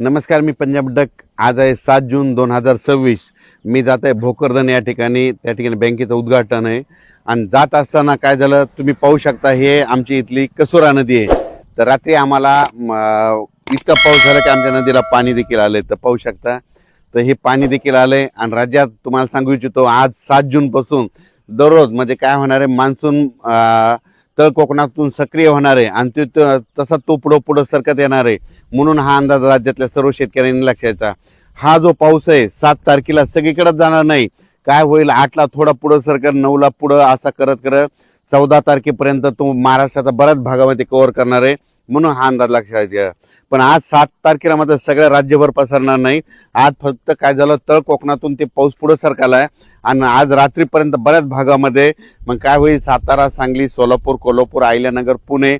नमस्कार, मी पंजाब डक. आज आहे 7 जून 2026. मी जात आहे भोकरदन या ठिकाणी. त्या ठिकाणी बँकेचं उद्घाटन आहे आणि जात असताना काय झालं तुम्ही पाहू शकता. हे आमची इथली कसुरा नदी आहे. तर रात्री आम्हाला इतका पाऊस झाला की आमच्या नदीला पाणी देखील आलं. तर पाहू शकता. तर हे पाणी देखील आलं आहे आणि राज्यात तुम्हाला सांगू इच्छितो आज 7 जूनपासून दररोज म्हणजे काय होणार आहे, मान्सून तळ कोकणातून सक्रिय होणार आहे आणि तसा तो पुढं सरकत येणार आहे. म्हणून हा अंदाज राज्यातल्या सर्व शेतकऱ्यांनी लक्षात. हा जो पाऊस आहे 7 तारखेला सगळीकडेच जाणार नाही. काय होईल, 8ला थोडा पुढं सरकत, 9ला पुढं, असा करत करत 14 तारखेपर्यंत तो महाराष्ट्राचा बऱ्याच भागामध्ये कव्हर करणार आहे. म्हणून हा अंदाज लक्षात घ्या. पण आज 7 तारखेला मात्र सगळ्या राज्यभर पसरणार नाही. आज फक्त काय झालं, तळ कोकणातून ते पाऊस पुढं सरकाला आहे आणि आज रात्रीपर्यंत बऱ्याच भागामध्ये मग काय होईल, सातारा, सांगली, सोलापूर, कोल्हापूर, अहिल्यानगर, पुणे,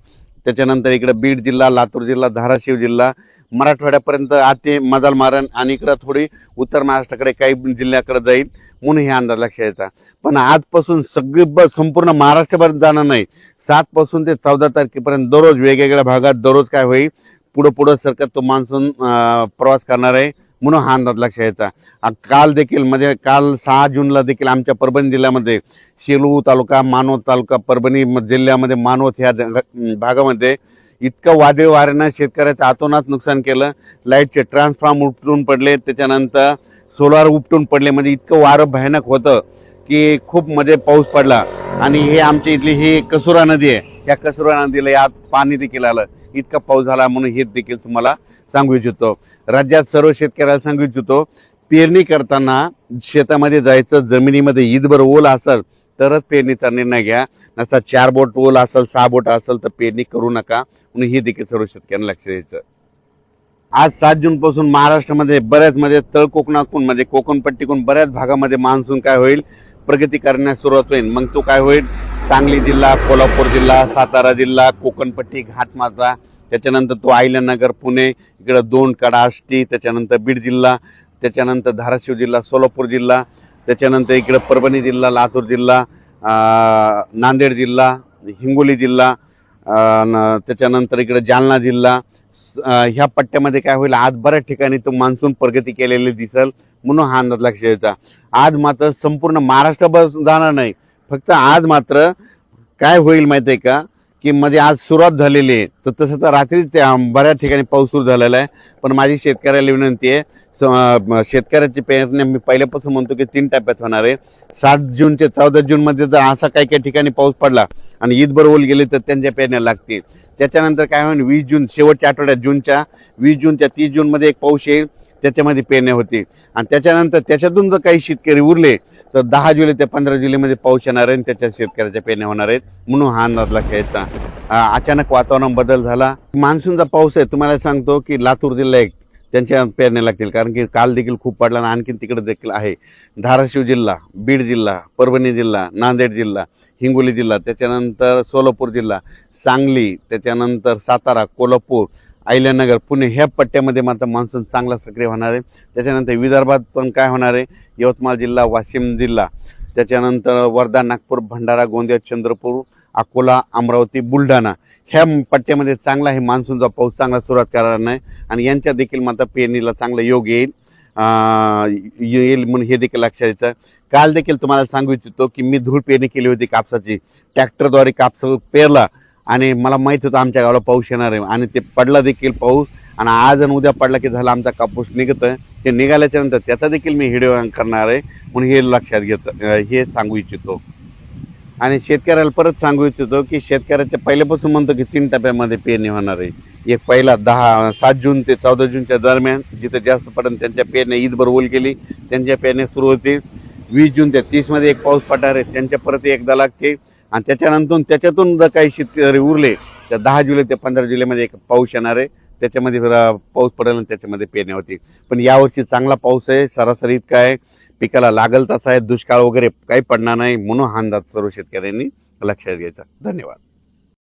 त्याच्यानंतर इकडे बीड जिल्हा, लातूर जिल्हा, धाराशिव जिल्हा, मराठवाड्यापर्यंत आते मदाल मारण आणि इकडं थोडी उत्तर महाराष्ट्राकडे काही जिल्ह्याकडे जाईल. म्हणून हे अंदाज लक्षात येतात. पण आजपासून संपूर्ण महाराष्ट्रभर जाणार नाही. 7 पासून ते 14 तारखेपर्यंत दररोज वेगवेगळ्या भागात दररोज काय होईल, पुढं सरकत तो मान्सून प्रवास करणार आहे. म्हणून हा अंदाज लक्षात येतात. काल देखील म्हणजे काल 6 जूनला देखील आमच्या परभणी जिल्ह्यामध्ये शेलू तालुका, मानवत तालुका, परभणी जिल्ह्यामध्ये मानवत ह्या भागामध्ये इतकं वादळी वाऱ्यानं शेतकऱ्याचं अतोनात नुकसान केलं. लाईटचे ट्रान्सफॉर्म उपटून पडले, त्याच्यानंतर सोलार उपटून पडले. म्हणजे इतकं वारं भयानक होतं की खूप म्हणजे पाऊस पडला. आणि हे आमच्या इथली ही कसुरा नदी आहे. या कसुरा नदीला यात पाणी देखील आलं. इतका पाऊस झाला. म्हणून हे देखील तुम्हाला सांगू इच्छितो. राज्यात सर्व शेतकऱ्याला सांगू इच्छितो, पेरणी करताना शेतामध्ये जायचं, जमिनीमध्ये ईदभर ओल असेल तरच पेरणीचा निर्णय घ्या. नसता 4 बोट ओल असेल, 6 बोट असेल तर पेरणी करू नका. म्हणून हे देखील सर्व शेतकऱ्यांना लक्ष द्यायचं. आज 7 जूनपासून महाराष्ट्रामध्ये बऱ्याच म्हणजे तळ कोकणातून म्हणजे कोकणपट्टीकडून बऱ्याच भागामध्ये मान्सून काय होईल, प्रगती करण्यास सुरुवात होईल. मग तो काय होईल, सांगली जिल्हा, कोल्हापूर जिल्हा, सातारा जिल्हा, कोकणपट्टी, घाटमाथा, त्याच्यानंतर तो अहिल्यानगर, पुणे, इकडं 2 कडा, आष्टी, त्याच्यानंतर बीड जिल्हा, त्याच्यानंतर धाराशिव जिल्हा, सोलापूर जिल्हा, त्याच्यानंतर इकडं परभणी जिल्हा, लातूर जिल्हा, नांदेड जिल्हा, हिंगोली जिल्हा, त्याच्यानंतर इकडं जालना जिल्हा, ह्या पट्ट्यामध्ये काय होईल, आज बऱ्याच ठिकाणी तो मान्सून प्रगती केलेली दिसेल. म्हणून हा अंदाज लक्षात द्यायचा. आज मात्र संपूर्ण महाराष्ट्रभर जाणार नाही. फक्त आज मात्र काय होईल माहिती आहे का, की म्हणजे आज सुरुवात झालेली आहे. तर तसं तर रात्रीच बऱ्याच ठिकाणी पाऊस सुरू झालेला आहे. पण माझी शेतकऱ्याला विनंती आहे, शेतकऱ्याची पेरणी मी पहिल्यापासून म्हणतो की 3 टप्प्यात होणार आहे. 7 जून ते 14 जूनमध्ये जर असा काही ठिकाणी पाऊस पडला आणि ईदभर ओल गेले तर त्यांच्या पेरण्या लागतील. त्याच्यानंतर काय होईल, 20 जून शेवटच्या आठवड्यात, जूनच्या 20 जून त्या 30 जूनमध्ये एक पाऊस येईल, त्याच्यामध्ये पेरण्या होतील. आणि त्याच्यानंतर त्याच्यातून जर काही शेतकरी उरले तर 10 जुलै ते 15 जुलैमध्ये पाऊस येणार आहे आणि त्याच्या शेतकऱ्याच्या पेरण्या होणार आहेत. म्हणून हा अंदाज लक्षात यायचा. अचानक वातावरण बदल झाला. मान्सूनचा पाऊस आहे. तुम्हाला सांगतो की लातूर जिल्हा एक त्यांच्या पेरण्या लागतील, कारण की काल देखील खूप पडला आणि आणखीन तिकडे देखील आहे. धाराशिव जिल्हा, बीड जिल्हा, परभणी जिल्हा, नांदेड जिल्हा, हिंगोली जिल्हा, त्याच्यानंतर सोलापूर जिल्हा, सांगली, त्याच्यानंतर सातारा, कोल्हापूर, अहिल्यानगर, पुणे ह्या पट्ट्यामध्ये मात्र मान्सून चांगला सक्रिय होणार आहे. त्याच्यानंतर विदर्भात पण काय होणार आहे, यवतमाळ जिल्हा, वाशिम जिल्हा, त्याच्यानंतर वर्धा, नागपूर, भंडारा, गोंदिया, चंद्रपूर, अकोला, अमरावती, बुलढाणा ह्या पट्ट्यामध्ये चांगला हे मान्सूनचा पाऊस चांगला सुरुवात करणार नाही आणि यांच्या देखील मात्र पेरणीला चांगला योग येईल म्हणून हे देखील लक्षात येतं. काल देखील तुम्हाला सांगू इच्छितो की मी धूळ पेरणी केली होती कापसाची. ट्रॅक्टरद्वारे कापसा पेरला आणि मला माहीत होतं आमच्या गावाला पाऊस येणार आहे आणि ते पडला देखील पाऊस. आणि आज आणि उद्या पडला की झाला आमचा कापूस निघतं. ते निघाल्याच्या नंतर त्याचा देखील मी व्हिडिओ करणार आहे. म्हणून हे लक्षात घेतं, हे सांगू इच्छितो. आणि शेतकऱ्याला परत सांगू इच्छितो की शेतकऱ्याच्या पहिल्यापासून म्हणतो की 3 टप्प्यामध्ये पेरणी होणार आहे. एक पहिला 7 जून ते 14 जूनच्या दरम्यान जिथे जास्त पडेल त्यांच्या पेरण्या ईदभर ओल केली त्यांच्या पेरण्या सुरू होतील. 20 जून ते 30मध्ये एक पाऊस पडणार आहे, त्यांच्या परत एकदा लागते. आणि त्याच्यातून जर काही शेतकरी उरले तर 10 जुलै ते 15 जुलैमध्ये एक पाऊस येणार आहे. त्याच्यामध्ये पाऊस पडेल आणि त्याच्यामध्ये पेरण्या होतील. पण यावर्षी चांगला पाऊस आहे, सरासरी इतका आहे, पिकाला लागल तसा आहे, दुष्काळ वगैरे काही पडणार नाही. म्हणून हा अंदाज सर्व शेतकऱ्यांनी लक्षात घ्यायचा. धन्यवाद.